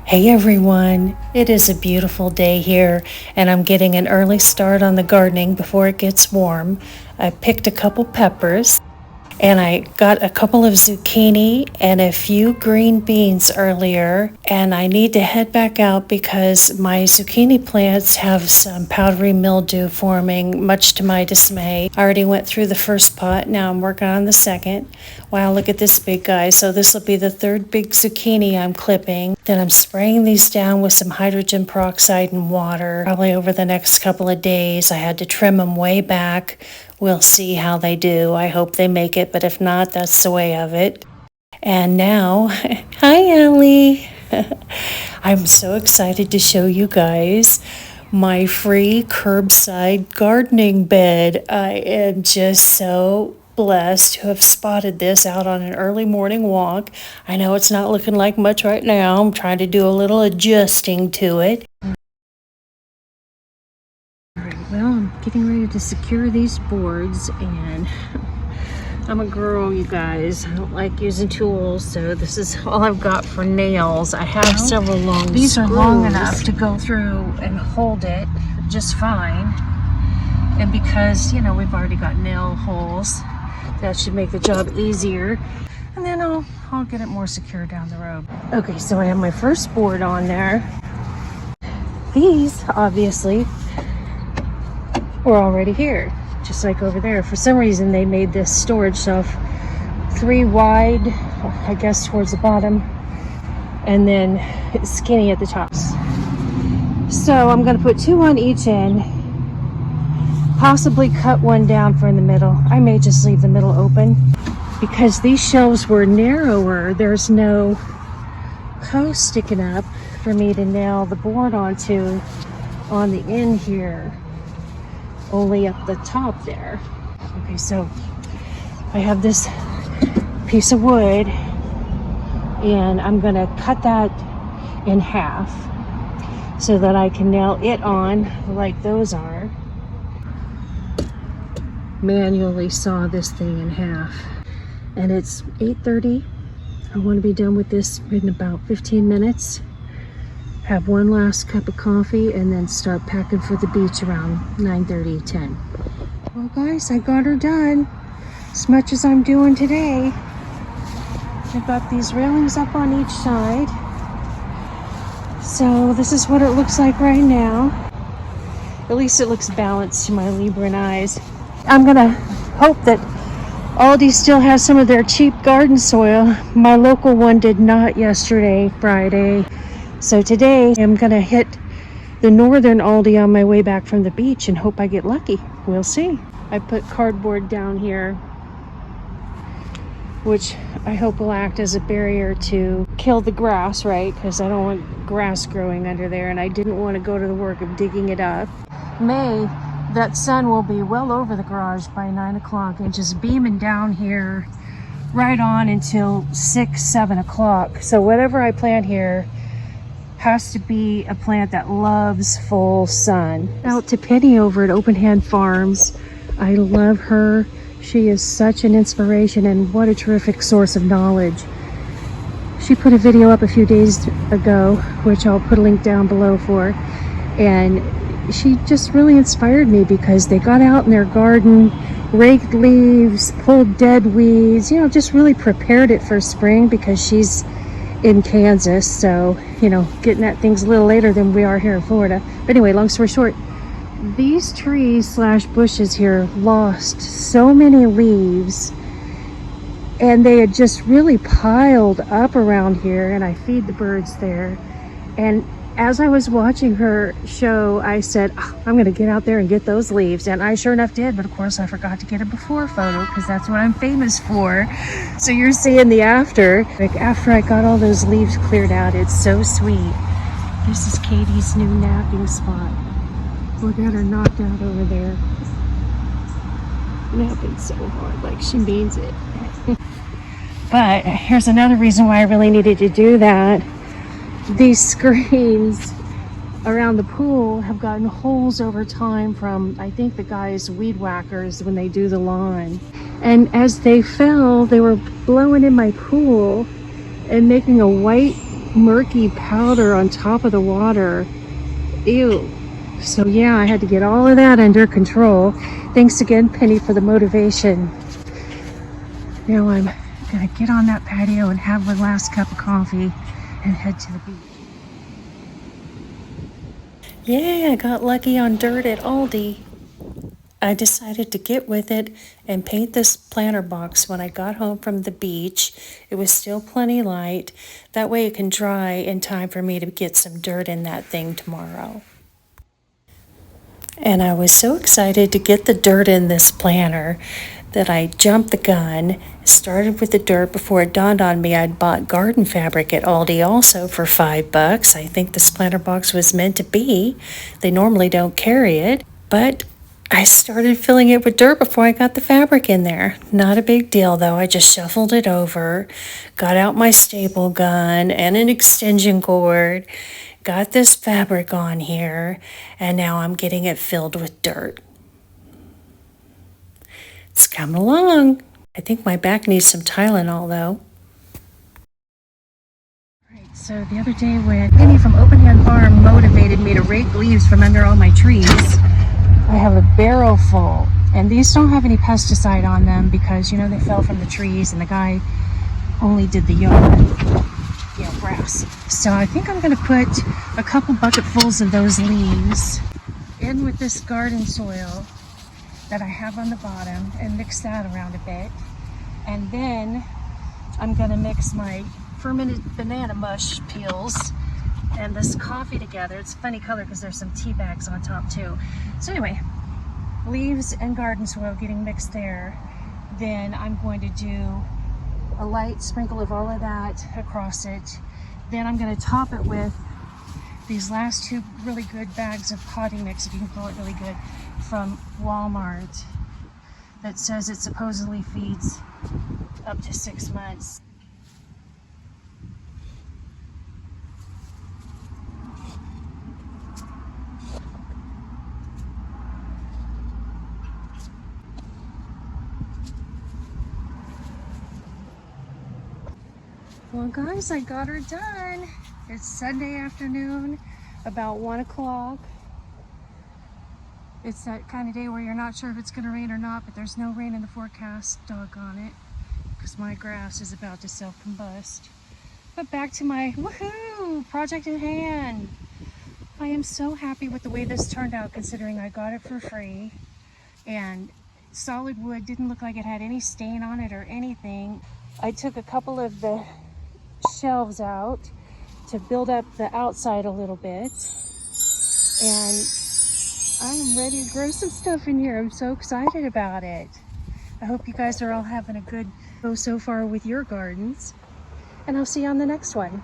Hey everyone, it is a beautiful day here and I'm getting an early start on the gardening before it gets warm. I picked a couple peppers and I got a couple of zucchini and a few green beans earlier, and I need to head back out because my zucchini plants have some powdery mildew forming, much to my dismay. I already went through the first pot, now I'm working on the second. Wow, look at this big guy. So this will be the third big zucchini I'm clipping. Then I'm spraying these down with some hydrogen peroxide and water, probably over the next couple of days. I had to trim them way back. We'll see how they do. I hope they make it, but if not, that's the way of it. And now, hi Ellie. I'm so excited to show you guys my free curbside gardening bed. I am just so blessed to have spotted this out on an early morning walk. I know it's not looking like much right now. I'm trying to do a little adjusting to it. Well, I'm getting ready to secure these boards, and I'm a girl, you guys. I don't like using tools, so this is all I've got for nails. I have several long These screws. are long enough to go through and hold it just fine. And because, you know, we've already got nail holes, that should make the job easier. And then I'll get it more secure down the road. Okay, so I have my first board on there. These, obviously, were already here, just like over there. For some reason, they made this storage shelf 3 wide, I guess towards the bottom, and then skinny at the tops. So I'm going to put 2 on each end, possibly cut one down for in the middle. I may just leave the middle open because these shelves were narrower. There's no post sticking up for me to nail the board onto on the end here, only up the top there. Okay, so I have this piece of wood and I'm gonna cut that in half so that I can nail it on like those are. Manually saw this thing in half, and it's 8:30. I want to be done with this in about 15 minutes. Have one last cup of coffee and then start packing for the beach around 9:30, 10. Well guys, I got her done. As much as I'm doing today. I've got these railings up on each side. So this is what it looks like right now. At least it looks balanced to my Libran eyes. I'm gonna hope that Aldi still has some of their cheap garden soil. My local one did not yesterday, Friday. So today I'm gonna hit the northern Aldi on my way back from the beach and hope I get lucky. We'll see. I put cardboard down here, which I hope will act as a barrier to kill the grass, right? Because I don't want grass growing under there, and I didn't want to go to the work of digging it up. May, that sun will be well over the garage by 9 o'clock and just beaming down here right on until 6, 7 o'clock. So whatever I plant here has to be a plant that loves full sun. Out to Penny over at Open Hand Farms. I love her. She is such an inspiration, and what a terrific source of knowledge. She put a video up a few days ago, which I'll put a link down below for, and she just really inspired me because they got out in their garden, raked leaves, pulled dead weeds, you know, just really prepared it for spring because she's in Kansas, so, you know, getting at things a little later than we are here in Florida. But anyway, long story short, these trees slash bushes here lost so many leaves, and they had just really piled up around here, and I feed the birds there. And as I was watching her show, I said, oh, I'm going to get out there and get those leaves. And I sure enough did, but of course I forgot to get a before photo because that's what I'm famous for. So you're seeing the after. Like after I got all those leaves cleared out, it's so sweet. This is Katie's new napping spot. Look at her knocked out over there. Napping so hard, like she means it. But here's another reason why I really needed to do that. These screens around the pool have gotten holes over time from, I think, the guys' weed whackers when they do the lawn. And as they fell, they were blowing in my pool and making a white murky powder on top of the water. Ew. So yeah, I had to get all of that under control. Thanks again, Penny, for the motivation. Now I'm gonna get on that patio and have my last cup of coffee and head to the beach. Yeah, I got lucky on dirt at Aldi. I decided to get with it and paint this planter box when I got home from the beach. It was still plenty light. That way it can dry in time for me to get some dirt in that thing tomorrow. And I was so excited to get the dirt in this planter that I jumped the gun, started with the dirt before it dawned on me I'd bought garden fabric at Aldi also for $5. I think this planter box was meant to be. They normally don't carry it, but I started filling it with dirt before I got the fabric in there. Not a big deal though. I just shuffled it over, got out my staple gun and an extension cord, got this fabric on here, and now I'm getting it filled with dirt. It's coming along. I think my back needs some Tylenol though. Right, so the other day when Penny from Open Hand Farm motivated me to rake leaves from under all my trees, I have a barrel full, and these don't have any pesticide on them because, you know, they fell from the trees and the guy only did the yard, grass. So I think I'm going to put a couple bucketfuls of those leaves in with this garden soil that I have on the bottom and mix that around a bit. And then I'm going to mix my fermented banana mush peels and this coffee together. It's a funny color because there's some tea bags on top too. So anyway, leaves and garden soil getting mixed there. Then I'm going to do a light sprinkle of all of that across it. Then I'm going to top it with these last two really good bags of potting mix, if you can call it really good, from Walmart that says it supposedly feeds up to 6 months. Well guys, I got her done. It's Sunday afternoon, about 1 o'clock. It's that kind of day where you're not sure if it's gonna rain or not, but there's no rain in the forecast, doggone it, because my grass is about to self-combust. But back to my woohoo project in hand. I am so happy with the way this turned out considering I got it for free. And solid wood, didn't look like it had any stain on it or anything. I took a couple of the shelves out to build up the outside a little bit, and I'm ready to grow some stuff in here. I'm so excited about it. I hope you guys are all having a good go so far with your gardens, and I'll see you on the next one.